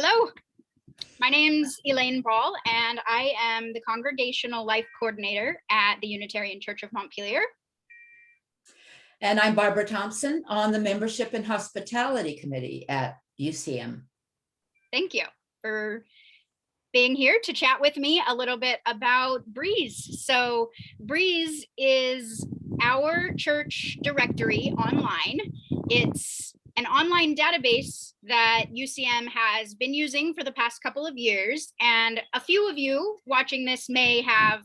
Hello, my name's Elaine and I am the Congregational Life Coordinator at the Unitarian Church of Montpelier. And I'm Barbara Thompson on the Membership and Hospitality Committee at UCM. Thank you for being here to chat with me a little bit about Breeze. So Breeze is our church directory online. It's an online database that UCM has been using for the past couple of years. And a few of you watching this may have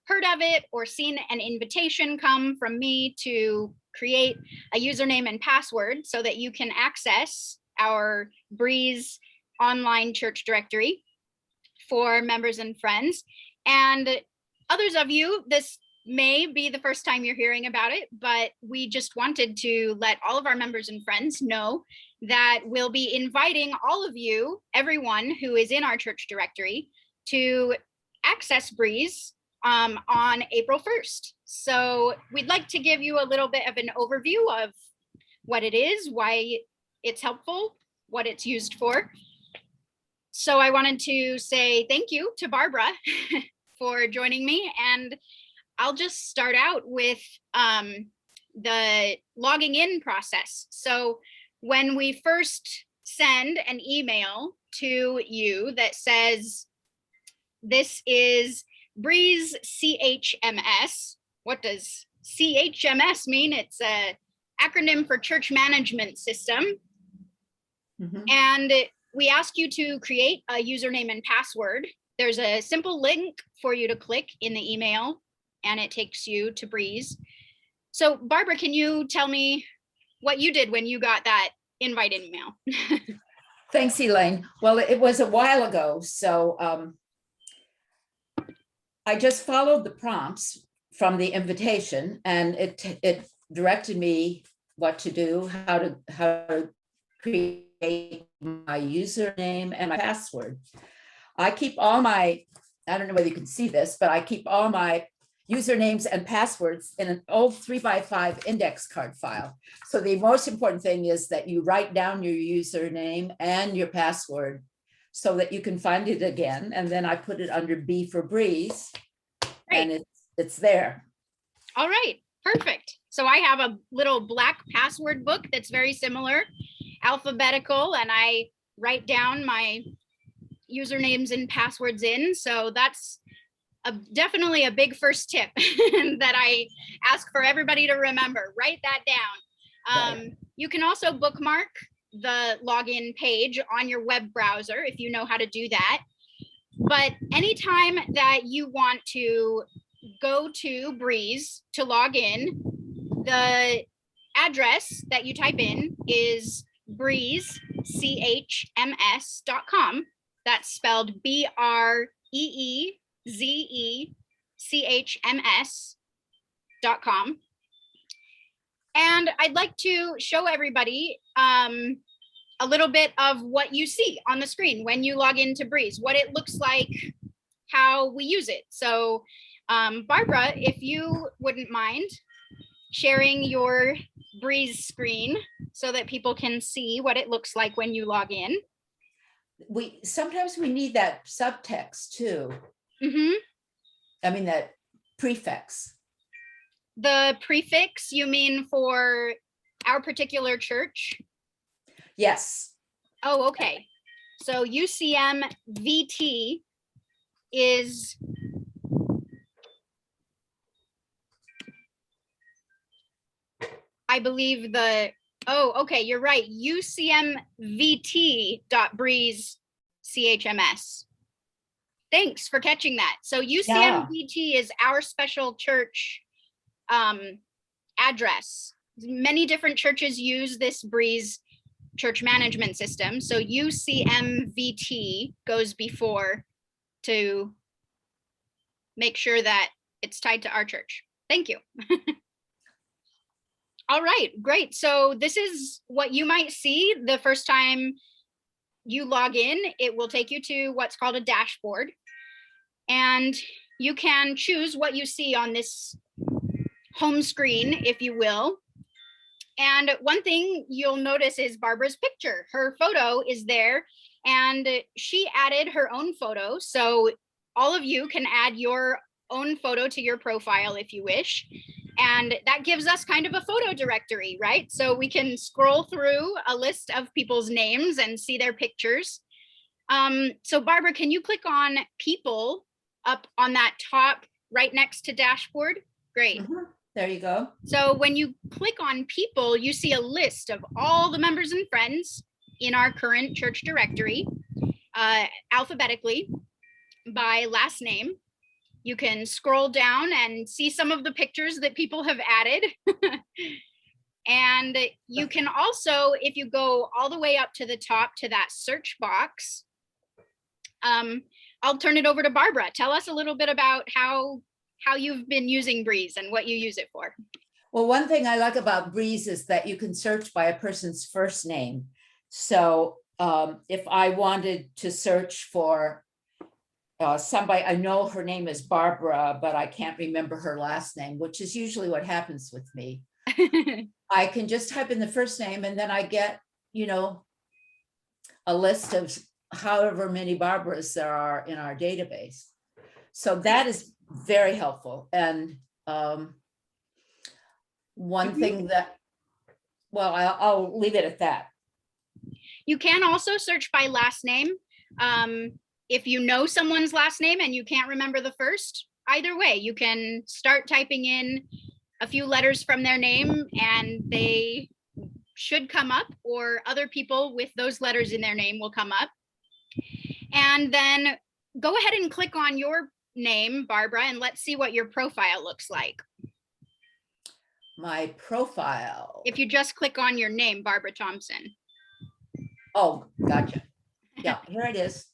heard of it or seen an invitation come from me to create a username and password so that you can access our Breeze online church directory for members and friends. And others of you, this may be the first time you're hearing about it, but we just wanted to let all of our members and friends know that we'll be inviting all of you, everyone who is in our church directory, to access Breeze on April 1st. So we'd like to give you a little bit of an overview of what it is, why it's helpful, what it's used for. So I wanted to say thank you to Barbara for joining me, and I'll just start out with the logging in process. So when we first send an email to you that says, this is Breeze CHMS, what does CHMS mean? It's an acronym for Church Management System. Mm-hmm. And we ask you to create a username and password. There's a simple link for you to click in the email, and it takes you to Breeze. So Barbara, can you tell me what you did when you got that invite email? Thanks, Elaine. Well, it was a while ago, so I just followed the prompts from the invitation, and it directed me what to do, how to create my username and my password. I keep all my, I don't know whether you can see this, but I keep all my usernames and passwords in an old 3x5 index card file. So the most important thing is that you write down your username and your password so that you can find it again. And then I put it under B for Breeze, and it's there. All right, perfect. So I have a little black password book that's very similar, alphabetical, and I write down my usernames and passwords in. So that's definitely a big first tip that I ask for everybody to remember. Write that down. Right. You can also bookmark the login page on your web browser if you know how to do that. But anytime that you want to go to Breeze to log in, the address that you type in is breezechms.com. That's spelled BREEZECHMS.com. And I'd like to show everybody a little bit of what you see on the screen when you log into Breeze, what it looks like, how we use it. So Barbara, if you wouldn't mind sharing your Breeze screen so that people can see what it looks like when you log in. Sometimes we need that subtext too. Mm-hmm. I mean that prefix. The prefix, you mean for our particular church? Yes. Oh, okay. So UCM VT is I believe okay, you're right. UCMVT.Breeze CHMS. Thanks for catching that. So UCMVT is our special church address. Many different churches use this Breeze church management system. So UCMVT goes before to make sure that it's tied to our church. Thank you. All right, great. So this is what you might see the first time you log in. It will take you to what's called a dashboard, and you can choose what you see on this home screen, if you will. And one thing you'll notice is Barbara's picture. Her photo is there, and she added her own photo. So all of you can add your own photo to your profile if you wish. And that gives us kind of a photo directory, right? So we can scroll through a list of people's names and see their pictures. So Barbara, can you click on people up on that top right next to dashboard? Great. There you go. So when you click on people, you see a list of all the members and friends in our current church directory, alphabetically by last name. You can scroll down and see some of the pictures that people have added. And you can also, if you go all the way up to the top to that search box, I'll turn it over to Barbara. Tell us a little bit about how you've been using Breeze and what you use it for. Well, one thing I like about Breeze is that you can search by a person's first name. So if I wanted to search for somebody, I know her name is Barbara, but I can't remember her last name, which is usually what happens with me. I can just type in the first name and then I get, a list of however many Barbaras there are in our database. So that is very helpful. And one thing that, well, I'll leave it at that. You can also search by last name. If you know someone's last name and you can't remember the first, either way, you can start typing in a few letters from their name and they should come up, or other people with those letters in their name will come up. And then go ahead and click on your name, Barbara, and let's see what your profile looks like. My profile. If you just click on your name, Barbara Thompson. Oh, gotcha. Yeah, here it is.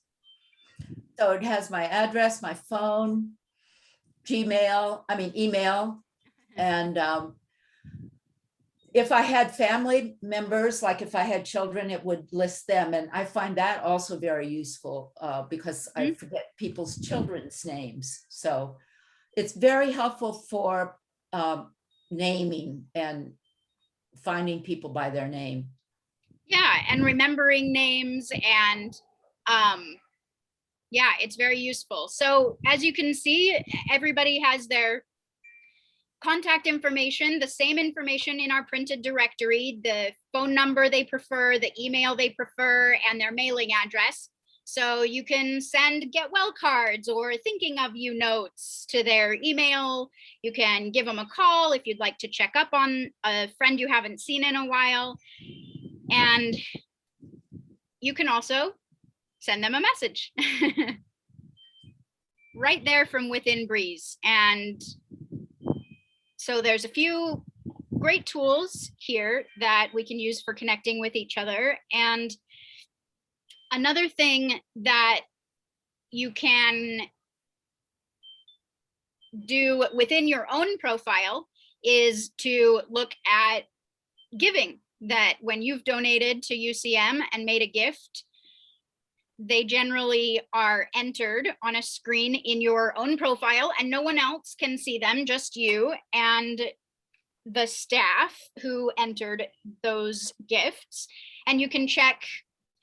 So it has my address, my phone, email, and if I had family members, like if I had children, it would list them. And I find that also very useful because I forget people's children's names. So it's very helpful for naming and finding people by their name. Yeah, and remembering names, and yeah, it's very useful. So as you can see, everybody has their contact information, the same information in our printed directory, the phone number they prefer, the email they prefer, and their mailing address. So you can send get well cards or thinking of you notes to their email. You can give them a call if you'd like to check up on a friend you haven't seen in a while. And you can also send them a message right there from within Breeze. And so there's a few great tools here that we can use for connecting with each other. And another thing that you can do within your own profile is to look at giving, that when you've donated to UCM and made a gift, they generally are entered on a screen in your own profile and no one else can see them, just you and the staff who entered those gifts. And you can check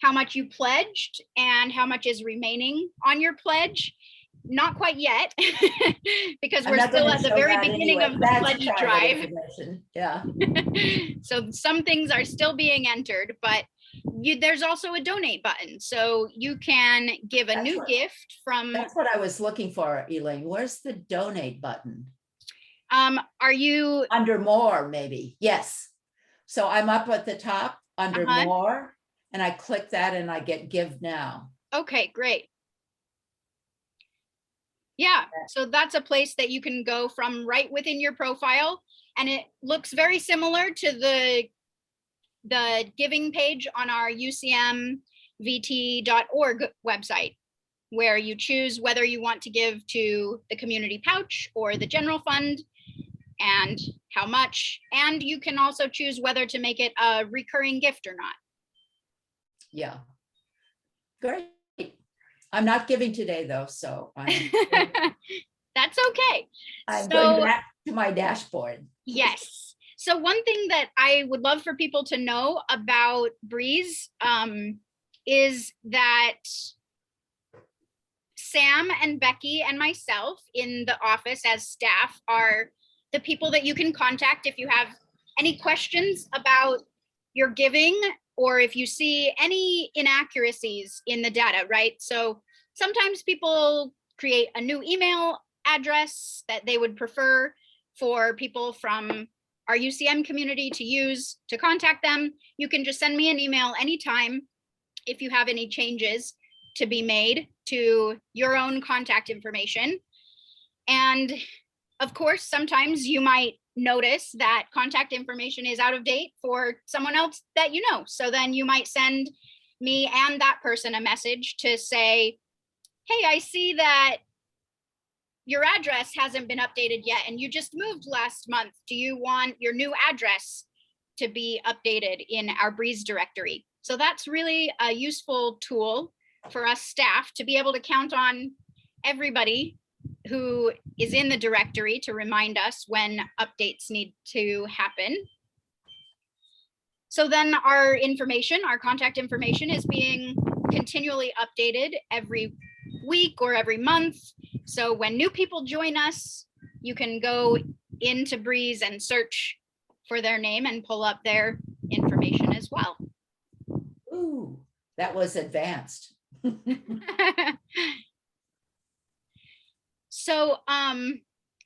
how much you pledged and how much is remaining on your pledge. Not quite yet, because we're still at the very beginning of the pledge drive. Yeah. So some things are still being entered, but there's also a donate button. So you can give a new gift from. That's what I was looking for, Elaine. Where's the donate button? Are you under more, maybe? Yes. So I'm up at the top under more, and I click that and I get give now. Okay, great. Yeah, so that's a place that you can go from right within your profile, and it looks very similar to the giving page on our UCMVT.org website, where you choose whether you want to give to the community pouch or the general fund and how much, and you can also choose whether to make it a recurring gift or not. Yeah, great. I'm not giving today though, so I'm that's okay. I'm going back to my dashboard. Yes. So one thing that I would love for people to know about Breeze is that Sam and Becky and myself in the office as staff are the people that you can contact if you have any questions about your giving, or if you see any inaccuracies in the data, right? So sometimes people create a new email address that they would prefer for people from our UCM community to use to contact them. You can just send me an email anytime if you have any changes to be made to your own contact information. And of course, sometimes you might notice that contact information is out of date for someone else that you know. So then you might send me and that person a message to say, hey, I see that your address hasn't been updated yet and you just moved last month. Do you want your new address to be updated in our Breeze directory? So that's really a useful tool for us staff to be able to count on everybody who is in the directory to remind us when updates need to happen. So then our information, our contact information is being continually updated every week or every month. So when new people join us, you can go into Breeze and search for their name and pull up their information as well. Ooh, that was advanced. So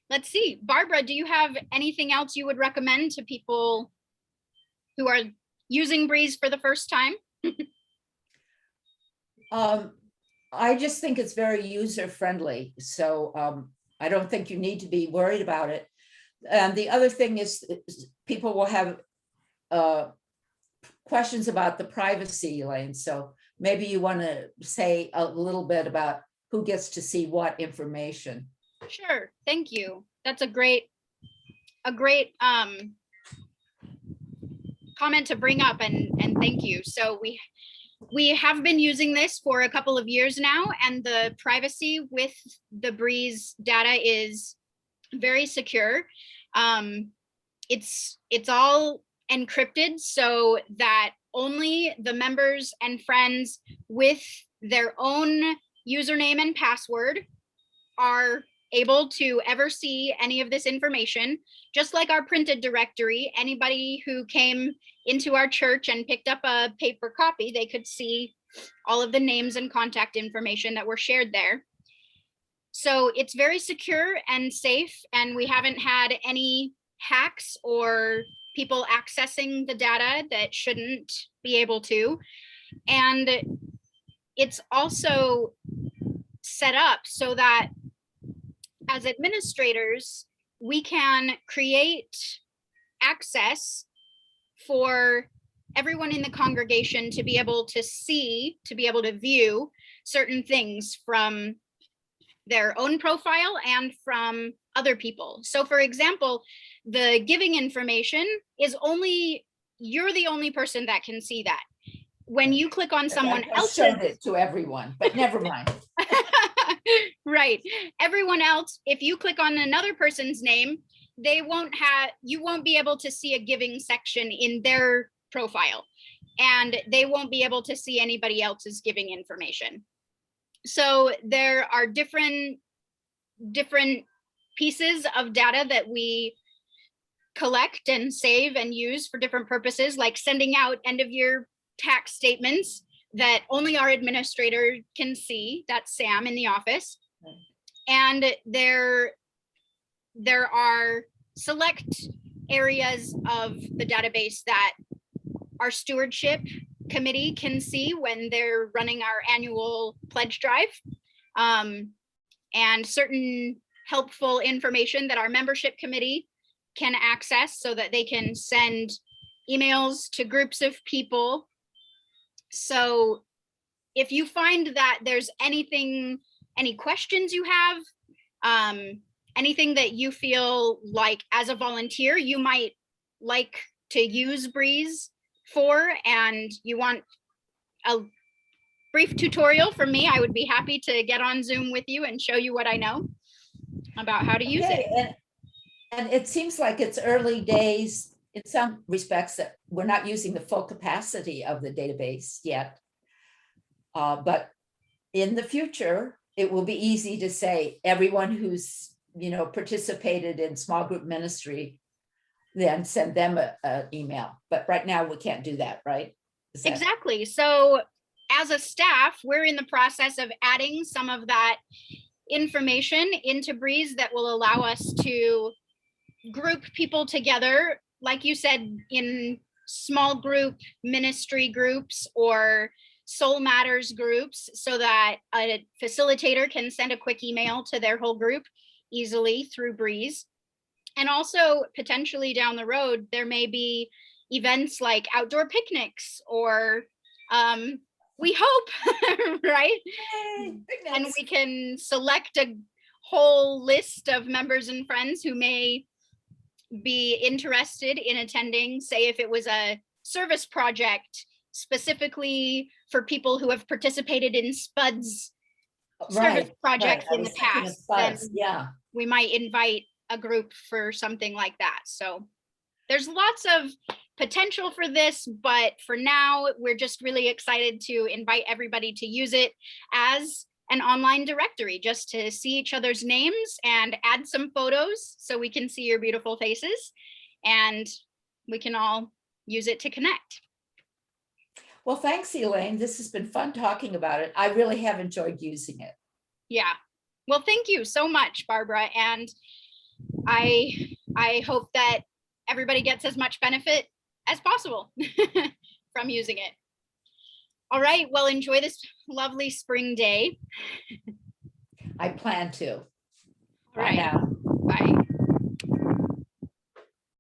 let's see, Barbara, do you have anything else you would recommend to people who are using Breeze for the first time? I just think it's very user friendly. So I don't think you need to be worried about it. And the other thing is people will have questions about the privacy, Elaine. So maybe you want to say a little bit about who gets to see what information. Sure, thank you. That's a great comment to bring up, and thank you. So we have been using this for a couple of years now, and the privacy with the Breeze data is very secure. It's all encrypted so that only the members and friends with their own username and password are able to ever see any of this information. Just like our printed directory, anybody who came into our church and picked up a paper copy, they could see all of the names and contact information that were shared there. So it's very secure and safe, and we haven't had any hacks or people accessing the data that shouldn't be able to. And it's also set up so that as administrators, we can create access for everyone in the congregation to be able to see, to be able to view certain things from their own profile and from other people. So for example, the giving information is only, you're the only person that can see that. When you click on someone else, showed it to everyone, but never mind. Right. Everyone else, if you click on another person's name, they won't have, you won't be able to see a giving section in their profile, and they won't be able to see anybody else's giving information. So there are different pieces of data that we collect and save and use for different purposes, like sending out end of year tax statements that only our administrator can see. That's Sam in the office. And there are select areas of the database that our stewardship committee can see when they're running our annual pledge drive, and certain helpful information that our membership committee can access so that they can send emails to groups of people. So if you find that there's anything, any questions you have, anything that you feel like as a volunteer you might like to use Breeze for, and you want a brief tutorial from me, I would be happy to get on Zoom with you and show you what I know about how to use it. And it seems like it's early days in some respects that we're not using the full capacity of the database yet. But in the future, it will be easy to say everyone who's, participated in small group ministry, then send them an email. But right now we can't do that, right? Exactly. So as a staff, we're in the process of adding some of that information into Breeze that will allow us to group people together, like you said, in small group ministry groups or soul matters groups, so that a facilitator can send a quick email to their whole group easily through Breeze. And also potentially down the road, there may be events like outdoor picnics or we hope, right? Yay, and we can select a whole list of members and friends who may be interested in attending, say if it was a service project specifically for people who have participated in SPUDS service projects in the past, then yeah, we might invite a group for something like that. So there's lots of potential for this, but for now, we're just really excited to invite everybody to use it as an online directory, just to see each other's names and add some photos so we can see your beautiful faces and we can all use it to connect. well, thanks, Elaine. This has been fun talking about it. I really have enjoyed using it. Yeah, well, thank you so much, Barbara, and I hope that everybody gets as much benefit as possible from using it. All right, well, enjoy this lovely spring day. I plan to. All right. Bye now. Bye.